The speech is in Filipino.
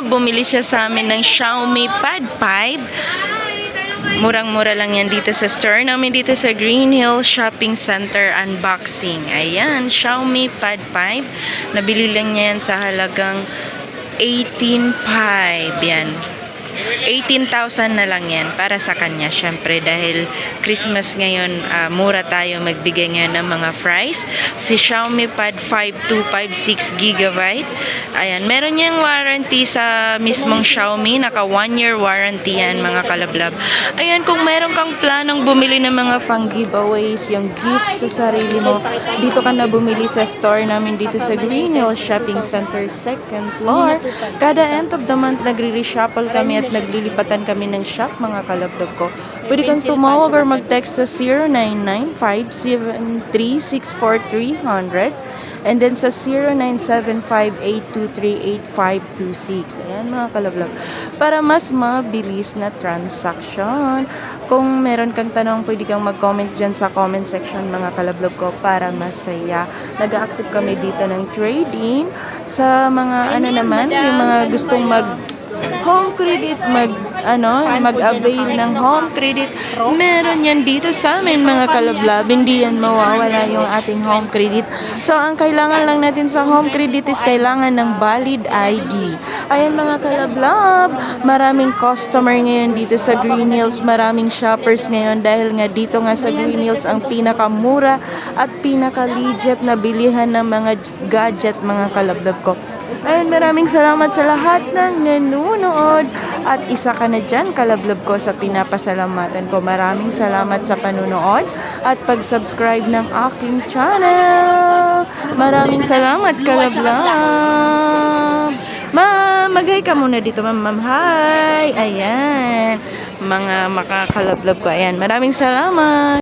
Bumili siya sa amin ng Xiaomi Pad 5. Murang-mura lang yan dito sa store namin dito sa Green Hill Shopping Center unboxing. Ayan, Xiaomi Pad 5. Nabili lang niya yan sa halagang 18,500. Yan. 18,000 na lang yan para sa kanya. Syempre dahil Christmas ngayon, mura tayo magbigay ngayon ng mga price. Si Xiaomi Pad 5 256GB. Ayan, meron niyang warranty sa mismong Xiaomi. Naka 1 year warranty yan mga kalablab. Ayan, kung meron kang planong bumili ng mga pang giveaways, yung gift sa sarili mo, dito ka na bumili sa store namin dito sa Green Hill Shopping Center 2nd floor. Kada end of the month nagre-reshuffle kami at naglilipatan kami ng shop mga kalablog ko. Pwede kang tumawag or mag-text sa 0995-7364300 and then sa 0975-823-8526. Ayan mga kalablog. Para mas mabilis na transaction. Kung meron kang tanong, pwede kang mag-comment dyan sa comment section mga kalablog ko para masaya. Nag-accept kami dito ng trade-in sa mga naman, yung mga gustong home credit, mag-avail ng home credit. Meron yan dito sa amin mga kalablab. Hindi yan mawawala yung ating home credit. So, ang kailangan lang natin sa home credit is kailangan ng valid ID. Ayan mga kalablab, maraming customer ngayon dito sa Green Hills. Maraming shoppers ngayon dahil nga dito nga sa Green Hills ang pinakamura at pinaka-legit na bilihan ng mga gadget mga kalablab ko. Ayun, maraming salamat sa lahat ng nanonood. At isa ka na dyan, kalablab ko, sa pinapasalamatan ko. Maraming salamat sa panunood at pag-subscribe ng aking channel. Maraming salamat, kalablab. Mag-hi ka muna dito, ma'am. Hi! Ayan. Mga makakalablab ko. Ayan, maraming salamat.